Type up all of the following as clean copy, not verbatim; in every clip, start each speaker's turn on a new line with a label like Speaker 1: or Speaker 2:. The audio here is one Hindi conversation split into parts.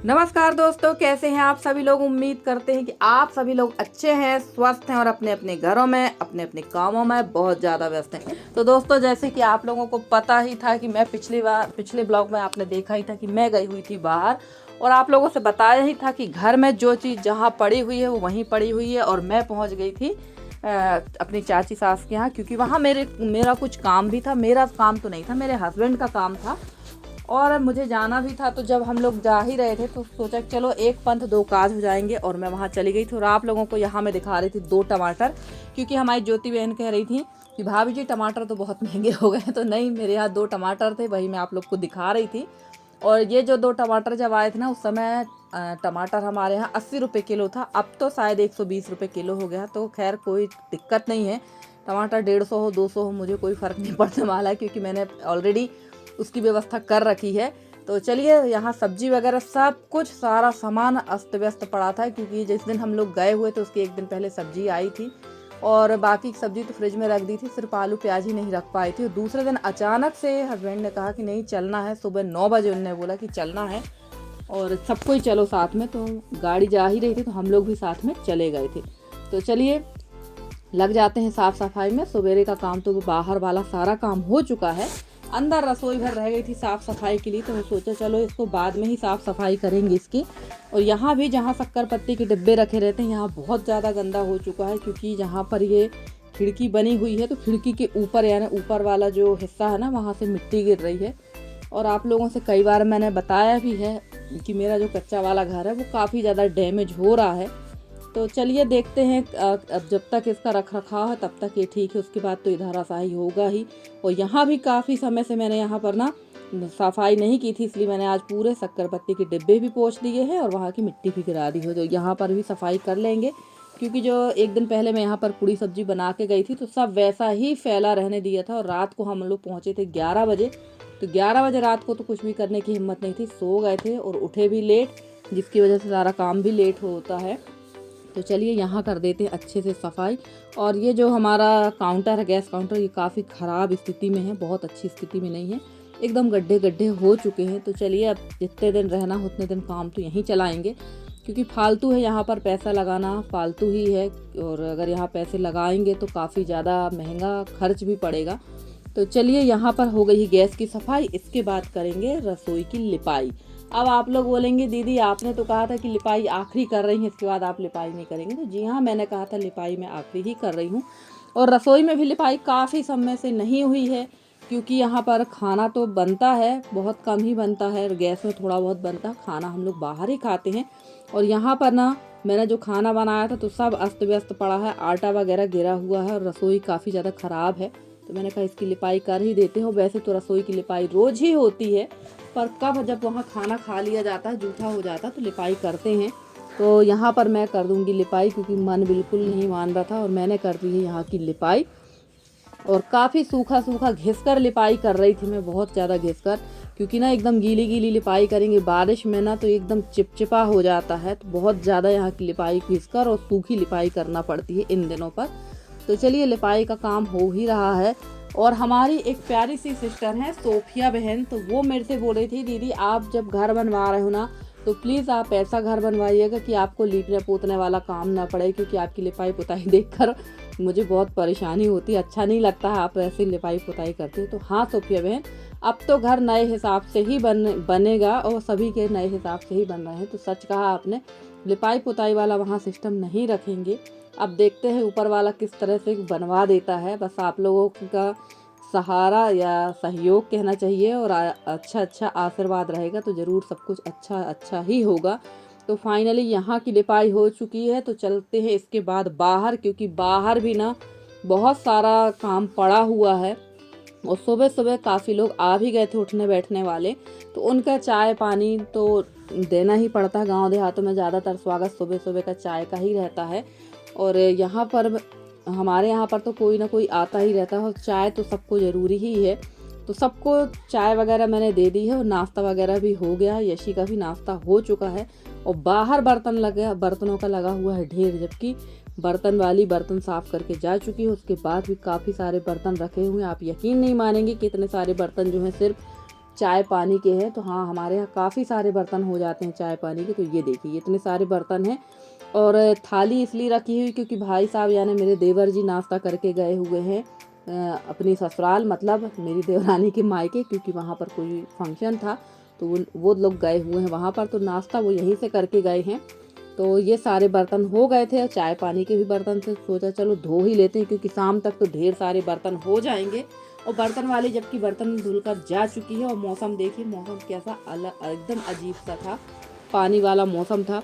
Speaker 1: नमस्कार दोस्तों, कैसे हैं आप सभी लोग। उम्मीद करते हैं कि आप सभी लोग अच्छे हैं, स्वस्थ हैं और अपने अपने घरों में अपने अपने कामों में बहुत ज़्यादा व्यस्त हैं। तो दोस्तों, जैसे कि आप लोगों को पता ही था कि मैं पिछले ब्लॉग में आपने देखा ही था कि मैं गई हुई थी बाहर, और आप लोगों से बताया ही था कि घर में जो चीज़ जहाँ पड़ी हुई है वो वहीं पड़ी हुई है। और मैं पहुँच गई थी अपनी चाची सास के यहाँ, क्योंकि वहाँ मेरा कुछ काम भी था। मेरा काम तो नहीं था, मेरे हस्बैंड का काम था और मुझे जाना भी था। तो जब हम लोग जा ही रहे थे तो सोचा कि चलो एक पंथ दो काज हो जाएंगे, और मैं वहाँ चली गई थी। और आप लोगों को यहाँ मैं दिखा रही थी 2 टमाटर, क्योंकि हमारी ज्योति बहन कह रही थी कि भाभी जी टमाटर तो बहुत महंगे हो गए। तो नहीं, मेरे यहाँ 2 टमाटर थे, वही मैं आप लोग को दिखा रही थी। और ये जो 2 टमाटर जब आए थे ना, उस समय टमाटर हमारे यहाँ 80 रुपये किलो था। अब तो शायद 120 रुपये किलो हो गया। तो खैर कोई दिक्कत नहीं है, टमाटर 150 हो 200 हो मुझे कोई फ़र्क नहीं पड़ने वाला है, क्योंकि मैंने ऑलरेडी उसकी व्यवस्था कर रखी है। तो चलिए, यहाँ सब्जी वगैरह सब कुछ सारा सामान अस्त व्यस्त पड़ा था, क्योंकि जिस दिन हम लोग गए हुए तो उसके एक दिन पहले सब्जी आई थी और बाकी सब्जी तो फ्रिज में रख दी थी, सिर्फ आलू प्याज ही नहीं रख पाई थी। और दूसरे दिन अचानक से हस्बैंड ने कहा कि नहीं चलना है, सुबह 9 बजे उन्होंने बोला कि चलना है और सबको ही चलो साथ में। तो गाड़ी जा ही रही थी तो हम लोग भी साथ में चले गए थे। तो चलिए लग जाते हैं साफ़ सफाई में। सवेरे का काम तो बाहर वाला सारा काम हो चुका है, अंदर रसोई भर रह गई थी साफ़ सफाई के लिए। तो मैं सोचा चलो इसको बाद में ही साफ़ सफाई करेंगे इसकी। और यहाँ भी जहाँ शक्कर पत्ती के डिब्बे रखे रहते हैं, यहाँ बहुत ज़्यादा गंदा हो चुका है, क्योंकि जहाँ पर ये खिड़की बनी हुई है तो खिड़की के ऊपर यानी ऊपर वाला जो हिस्सा है ना, वहाँ से मिट्टी गिर रही है। और आप लोगों से कई बार मैंने बताया भी है कि मेरा जो कच्चा वाला घर है वो काफ़ी ज़्यादा डैमेज हो रहा है। तो चलिए देखते हैं, अब जब तक इसका रख रखाव है तब तक ये ठीक है, उसके बाद तो इधर असाही होगा ही। और यहाँ भी काफ़ी समय से मैंने यहाँ पर ना सफाई नहीं की थी, इसलिए मैंने आज पूरे शक्कर पत्ती के डिब्बे भी पोंछ दिए हैं और वहाँ की मिट्टी भी गिरा दी है। तो यहाँ पर भी सफाई कर लेंगे, क्योंकि जो एक दिन पहले मैं यहाँ पर पूड़ी सब्जी बना के गई थी तो सब वैसा ही फैला रहने दिया था। और रात को हम लोग पहुँचे थे 11 बजे। तो 11 बजे रात को तो कुछ भी करने की हिम्मत नहीं थी, सो गए थे और उठे भी लेट, जिसकी वजह से सारा काम भी लेट होता है। तो चलिए यहाँ कर देते हैं अच्छे से सफाई। और ये जो हमारा काउंटर है, गैस काउंटर, ये काफ़ी ख़राब स्थिति में है, बहुत अच्छी स्थिति में नहीं है, एकदम गड्ढे गड्ढे हो चुके हैं। तो चलिए अब जितने दिन रहना उतने दिन काम तो यहीं चलाएंगे, क्योंकि फालतू है यहाँ पर पैसा लगाना, फालतू ही है। और अगर यहाँ पैसे लगाएंगे तो काफ़ी ज़्यादा महंगा खर्च भी पड़ेगा। तो चलिए यहाँ पर हो गई गैस की सफाई, इसके बाद करेंगे रसोई की लिपाई। अब आप लोग बोलेंगे दीदी आपने तो कहा था कि लिपाई आखिरी कर रही हैं, इसके बाद आप लिपाई नहीं करेंगे। तो जी हाँ, मैंने कहा था लिपाई मैं आखिरी ही कर रही हूँ। और रसोई में भी लिपाई काफ़ी समय से नहीं हुई है, क्योंकि यहाँ पर खाना तो बनता है, बहुत कम ही बनता है, गैस में थोड़ा बहुत बनता है, खाना हम लोग बाहर ही खाते हैं। और यहाँ पर ना मैंने जो खाना बनाया था तो सब अस्त व्यस्त पड़ा है, आटा वगैरह गिरा हुआ है और रसोई काफ़ी ज़्यादा ख़राब है। तो मैंने कहा इसकी लिपाई कर ही देते हो। वैसे तो रसोई की लिपाई रोज़ ही होती है, पर कब जब वहाँ खाना खा लिया जाता है, जूठा हो जाता है, तो लिपाई करते हैं। तो यहाँ पर मैं कर दूँगी लिपाई, क्योंकि मन बिल्कुल नहीं मान रहा था और मैंने कर दी है यहाँ की लिपाई। और काफ़ी सूखा सूखा घिसकर लिपाई कर रही थी मैं, बहुत ज़्यादा घिसकर, क्योंकि ना एकदम गीली गीली लिपाई करेंगे बारिश में ना तो एकदम चिपचिपा हो जाता है। तो बहुत ज़्यादा यहाँ की लिपाई घिसकर और सूखी लिपाई करना पड़ती है इन दिनों पर। तो चलिए लिपाई का काम हो ही रहा है। और हमारी एक प्यारी सी सिस्टर है सोफिया बहन, तो वो मेरे से बोल रही थी दीदी आप जब घर बनवा रहे हो ना तो प्लीज़ आप ऐसा घर बनवाइएगा कि आपको लीपने पोतने वाला काम ना पड़े, क्योंकि आपकी लिपाई पुताई देखकर मुझे बहुत परेशानी होती है, अच्छा नहीं लगता है आप ऐसी लिपाई पुताई करते हो। तो हाँ सोफिया बहन, अब तो घर नए हिसाब से ही बनेगा और सभी के नए हिसाब से ही बन रहे हैं। तो सच कहा आपने, लिपाई पुताई वाला वहाँ सिस्टम नहीं रखेंगे। अब देखते हैं ऊपर वाला किस तरह से बनवा देता है, बस आप लोगों का सहारा या सहयोग कहना चाहिए और अच्छा आशीर्वाद रहेगा तो ज़रूर सब कुछ अच्छा ही होगा। तो फाइनली यहाँ की लिपाई हो चुकी है। तो चलते हैं इसके बाद बाहर, क्योंकि बाहर भी ना बहुत सारा काम पड़ा हुआ है। और सुबह सुबह काफ़ी लोग आ भी गए थे उठने बैठने वाले, तो उनका चाय पानी तो देना ही पड़ता है। गांव देहातों में ज़्यादातर स्वागत सुबह सुबह का चाय का ही रहता है। और यहाँ पर हमारे यहाँ पर तो कोई ना कोई आता ही रहता है और चाय तो सबको ज़रूरी ही है। तो सबको चाय वगैरह मैंने दे दी है और नाश्ता वगैरह भी हो गया है, यशी का भी नाश्ता हो चुका है। और बाहर बर्तनों का लगा हुआ है ढेर, जबकि बर्तन वाली बर्तन साफ़ करके जा चुकी है, उसके बाद भी काफ़ी सारे बर्तन रखे हुए हैं। आप यकीन नहीं मानेंगे कि इतने सारे बर्तन जो हैं सिर्फ चाय पानी के हैं। तो हाँ, हमारे यहाँ काफ़ी सारे बर्तन हो जाते हैं चाय पानी के। तो ये देखिए इतने सारे बर्तन हैं। और थाली इसलिए रखी हुई क्योंकि भाई साहब यानी मेरे देवर जी नाश्ता करके गए हुए हैं अपनी ससुराल, मतलब मेरी देवरानी के मायके, क्योंकि वहाँ पर कोई फंक्शन था तो वो लोग गए हुए हैं वहाँ पर। तो नाश्ता वो यहीं से करके गए हैं। तो ये सारे बर्तन हो गए थे और चाय पानी के भी बर्तन थे। सोचा चलो धो ही लेते हैं क्योंकि शाम तक तो ढेर सारे बर्तन हो जाएंगे। और बर्तन वाली जबकि बर्तन धुलकर जा चुकी है। और मौसम देखिए, मौसम कैसा अलग एकदम अजीब सा था, पानी वाला मौसम था।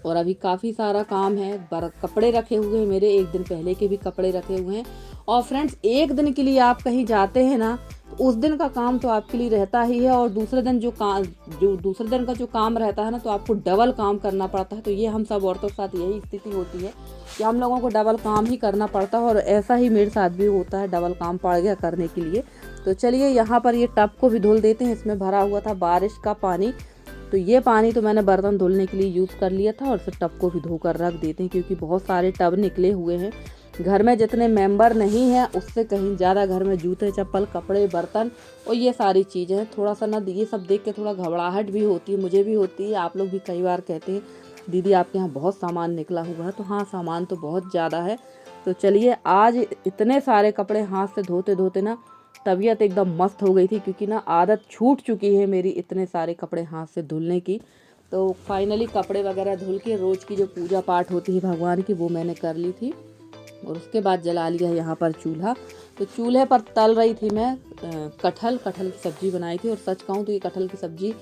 Speaker 1: और अभी काफ़ी सारा काम है। कपड़े रखे हुए हैं मेरे, एक दिन पहले के भी कपड़े रखे हुए हैं। और फ्रेंड्स, एक दिन के लिए आप कहीं जाते हैं ना तो उस दिन का काम तो आपके लिए रहता ही है। और दूसरे दिन दूसरे दिन का जो काम रहता है ना तो आपको डबल काम करना पड़ता है। तो ये हम सब औरतों के साथ यही स्थिति होती है कि हम लोगों को डबल काम ही करना पड़ता है। और ऐसा ही मेरे साथ भी होता है, डबल काम पड़ गया करने के लिए। तो चलिए यहाँ पर ये टब को भी धुल देते हैं। इसमें भरा हुआ था बारिश का पानी। तो ये पानी तो मैंने बर्तन धुलने के लिए यूज़ कर लिया था। और फिर टब को भी धोकर रख देते हैं क्योंकि बहुत सारे टब निकले हुए हैं। घर में जितने मेंबर नहीं हैं उससे कहीं ज़्यादा घर में जूते चप्पल कपड़े बर्तन और ये सारी चीज़ें हैं। थोड़ा सा ना ये सब देख के थोड़ा घबराहट भी होती है, मुझे भी होती है। आप लोग भी कई बार कहते हैं दीदी आपके यहाँ बहुत सामान निकला हुआ है। तो हाँ, सामान तो बहुत ज़्यादा है। तो चलिए, आज इतने सारे कपड़े हाथ से धोते धोते ना तबीयत एकदम मस्त हो गई थी क्योंकि ना आदत छूट चुकी है मेरी इतने सारे कपड़े हाथ से धुलने की। तो फाइनली कपड़े वगैरह धुल के रोज़ की जो पूजा पाठ होती है भगवान की वो मैंने कर ली थी। और उसके बाद जला लिया यहाँ पर चूल्हा। तो चूल्हे पर तल रही थी मैं कटहल की सब्ज़ी बनाई थी। और सच कहूँ तो ये कटहल की सब्ज़ी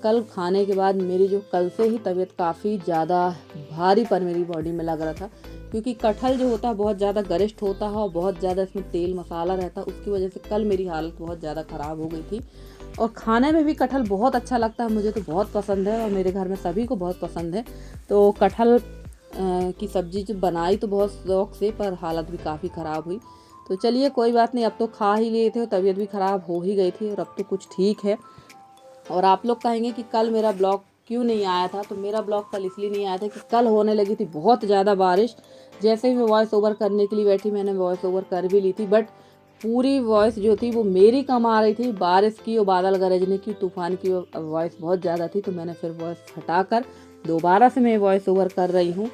Speaker 1: कल खाने के बाद मेरी जो कल से ही तबीयत काफ़ी ज़्यादा भारीपन मेरी बॉडी में लग रहा था क्योंकि कटहल जो होता है बहुत ज़्यादा गरिष्ठ होता है और बहुत ज़्यादा इसमें तेल मसाला रहता है। उसकी वजह से कल मेरी हालत बहुत ज़्यादा ख़राब हो गई थी। और खाने में भी कटहल बहुत अच्छा लगता है, मुझे तो बहुत पसंद है और मेरे घर में सभी को बहुत पसंद है। तो कटहल की सब्ज़ी जो बनाई तो बहुत शौक से, पर हालत भी काफ़ी ख़राब हुई। तो चलिए कोई बात नहीं, अब तो खा ही लिए थे और तबीयत भी ख़राब हो ही गई थी और अब तो कुछ ठीक है। और आप लोग कहेंगे कि कल मेरा ब्लॉग क्यों नहीं आया था, तो मेरा ब्लॉग कल इसलिए नहीं आया था कि कल होने लगी थी बहुत ज़्यादा बारिश। जैसे ही मैं वॉइस ओवर करने के लिए बैठी मैंने वॉइस ओवर कर भी ली थी, बट पूरी वॉइस जो थी वो मेरी कम आ रही थी। बारिश की और बादल गरजने की तूफान की वॉइस बहुत ज़्यादा थी। तो मैंने फिर वॉइस हटाकर दोबारा से मैं वॉइस ओवर कर रही हूँ।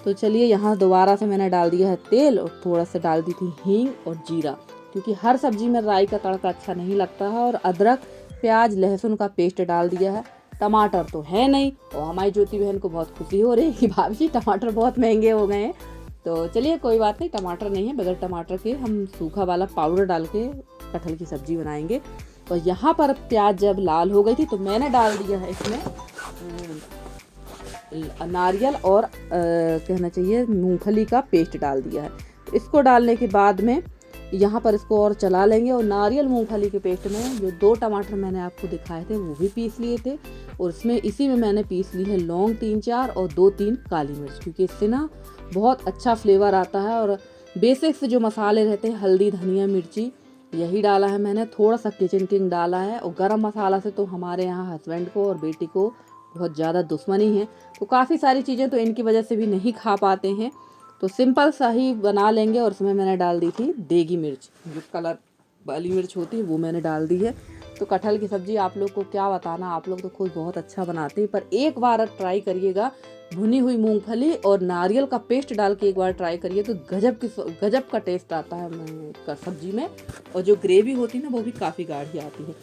Speaker 1: तो चलिए, यहाँ दोबारा से मैंने डाल दिया है तेल और थोड़ा सा डाल दी थी हींग और जीरा, क्योंकि हर सब्जी में राई का तड़का अच्छा नहीं लगता है। और अदरक प्याज लहसुन का पेस्ट डाल दिया है। टमाटर तो है नहीं और हमारी ज्योति बहन को बहुत खुशी हो रही है कि भाभी टमाटर बहुत महंगे हो गए हैं। तो चलिए कोई बात नहीं, टमाटर नहीं है, बगैर टमाटर के हम सूखा वाला पाउडर डाल के कटहल की सब्ज़ी बनाएंगे। और यहाँ पर प्याज जब लाल हो गई थी तो मैंने डाल दिया है इसमें नारियल और कहना चाहिए मूंगफली का पेस्ट डाल दिया है। इसको डालने के बाद में यहाँ पर इसको और चला लेंगे। और नारियल मूंगफली के पेस्ट में जो 2 टमाटर मैंने आपको दिखाए थे वो भी पीस लिए थे। और इसमें इसी में मैंने पीस ली है लौंग 3-4 और 2-3 काली मिर्च, क्योंकि इससे ना बहुत अच्छा फ्लेवर आता है। और बेसिक से जो मसाले रहते हैं हल्दी धनिया मिर्ची यही डाला है मैंने, थोड़ा सा किचन किंग डाला है। और गरम मसाला से तो हमारे यहाँ हस्बैंड को और बेटी को बहुत ज़्यादा दुश्मनी है, तो काफ़ी सारी चीज़ें तो इनकी वजह से भी नहीं खा पाते हैं। तो सिंपल सा ही बना लेंगे। और उसमें मैंने डाल दी थी देगी मिर्च, जो कलर वाली मिर्च होती है वो मैंने डाल दी है। तो कटहल की सब्ज़ी आप लोग को क्या बताना, आप लोग तो खुद बहुत अच्छा बनाते हैं, पर एक बार ट्राई करिएगा। भुनी हुई मूंगफली और नारियल का पेस्ट डाल के एक बार ट्राई करिए तो गजब का टेस्ट आता है सब्जी में। और जो ग्रेवी होती है ना वो भी काफ़ी गाढ़ी आती है।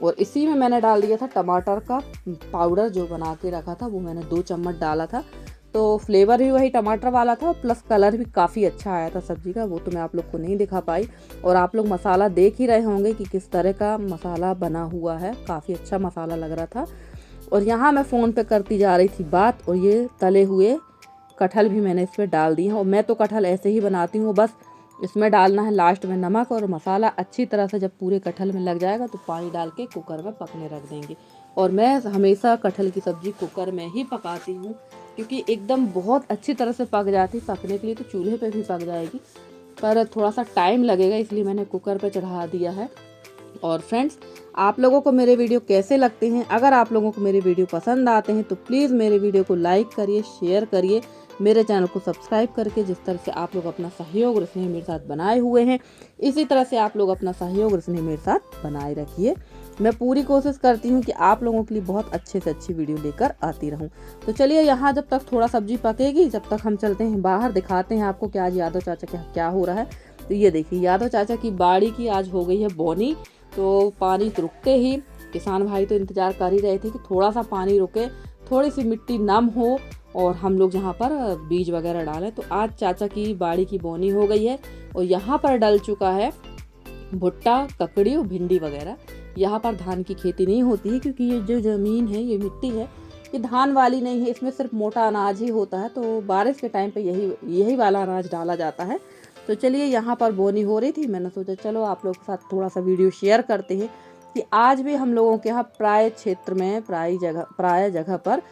Speaker 1: और इसी में मैंने डाल दिया था टमाटर का पाउडर जो बना के रखा था, वो मैंने 2 चम्मच डाला था। तो फ्लेवर भी वही टमाटर वाला था प्लस कलर भी काफ़ी अच्छा आया था सब्ज़ी का, वो तो मैं आप लोग को नहीं दिखा पाई। और आप लोग मसाला देख ही रहे होंगे कि किस तरह का मसाला बना हुआ है, काफ़ी अच्छा मसाला लग रहा था। और यहाँ मैं फ़ोन पे करती जा रही थी बात और ये तले हुए कटहल भी मैंने इसमें डाल दिए हैं। और मैं तो कटहल ऐसे ही बनाती हूँ, बस इसमें डालना है लास्ट में नमक और मसाला अच्छी तरह से। जब पूरे कटहल में लग जाएगा तो पानी डाल के कुकर में पकने रख देंगे। और मैं हमेशा कटहल की सब्ज़ी कुकर में ही पकाती हूँ क्योंकि एकदम बहुत अच्छी तरह से पक जाती। पकने के लिए तो चूल्हे पे भी पक जाएगी, पर थोड़ा सा टाइम लगेगा, इसलिए मैंने कुकर पे चढ़ा दिया है। और फ्रेंड्स, आप लोगों को मेरे वीडियो कैसे लगते हैं? अगर आप लोगों को मेरे वीडियो पसंद आते हैं तो प्लीज़ मेरे वीडियो को लाइक करिए, शेयर करिए, मेरे चैनल को सब्सक्राइब करके। जिस तरह से आप लोग अपना सहयोग और स्नेह मेरे साथ बनाए हुए हैं, इसी तरह से आप लोग अपना सहयोग और स्नेह मेरे साथ बनाए रखिए। मैं पूरी कोशिश करती हूँ कि आप लोगों के लिए बहुत अच्छे से अच्छी वीडियो लेकर आती रहूँ। तो चलिए यहाँ जब तक थोड़ा सब्जी पकेगी जब तक हम चलते हैं बाहर, दिखाते हैं आपको कि आज यादव चाचा के क्या हो रहा है। तो ये देखिए यादव चाचा की बाड़ी की आज हो गई है बोनी। तो पानी रुकते ही किसान भाई तो इंतज़ार कर ही रहे थे कि थोड़ा सा पानी रुके, थोड़ी सी मिट्टी नम हो और हम लोग यहाँ पर बीज वगैरह डालें। तो आज चाचा की बाड़ी की बोनी हो गई है और यहाँ पर डल चुका है भुट्टा, ककड़ी और भिंडी वगैरह। यहाँ पर धान की खेती नहीं होती है क्योंकि ये जो ज़मीन है, ये मिट्टी है, ये धान वाली नहीं है, इसमें सिर्फ मोटा अनाज ही होता है। तो बारिश के टाइम पे यही वाला अनाज डाला जाता है। तो चलिए यहाँ पर बोनी हो रही थी, मैंने सोचा चलो आप लोग के साथ थोड़ा सा वीडियो शेयर करते हैं कि आज भी हम लोगों के यहाँ प्राय क्षेत्र में प्राय जगह पर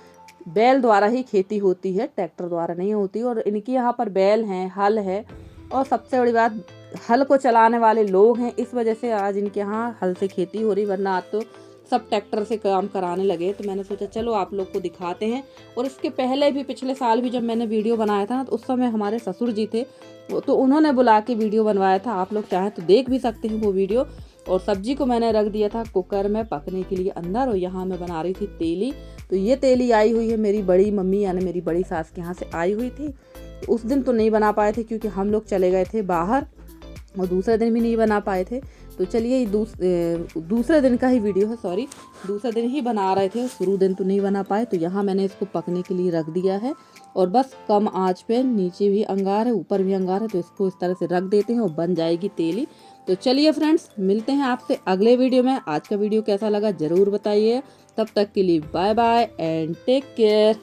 Speaker 1: बैल द्वारा ही खेती होती है, ट्रैक्टर द्वारा नहीं होती। और इनके यहाँ पर बैल हैं, हल है और सबसे बड़ी बात हल को चलाने वाले लोग हैं। इस वजह से आज इनके यहाँ हल से खेती हो रही, वरना आज तो सब ट्रैक्टर से काम कराने लगे। तो मैंने सोचा चलो आप लोग को दिखाते हैं। और इसके पहले भी पिछले साल भी जब मैंने वीडियो बनाया था ना, तो उस समय हमारे ससुर जी थे, तो उन्होंने बुला के वीडियो बनवाया था। आप लोग चाहें तो देख भी सकते हैं वो वीडियो। और सब्जी को मैंने रख दिया था कुकर में पकने के लिए अंदर, और यहाँ मैं बना रही थी तेली। तो ये तेली आई हुई है मेरी बड़ी मम्मी यानी मेरी बड़ी सास के यहाँ से आई हुई थी। तो उस दिन तो नहीं बना पाए थे क्योंकि हम लोग चले गए थे बाहर, और दूसरे दिन भी नहीं बना पाए थे। तो चलिए दूसरे दिन का ही वीडियो है, सॉरी, दूसरे दिन ही बना रहे थे, शुरू दिन तो नहीं बना पाए। तो यहाँ मैंने इसको पकने के लिए रख दिया है और बस कम आंच पे, नीचे भी अंगार है ऊपर भी अंगार है, तो इसको इस तरह से रख देते हैं और बन जाएगी तेली। तो चलिए फ्रेंड्स, मिलते हैं आपसे अगले वीडियो में। आज का वीडियो कैसा लगा ज़रूर बताइए। तब तक के लिए bye bye and take care.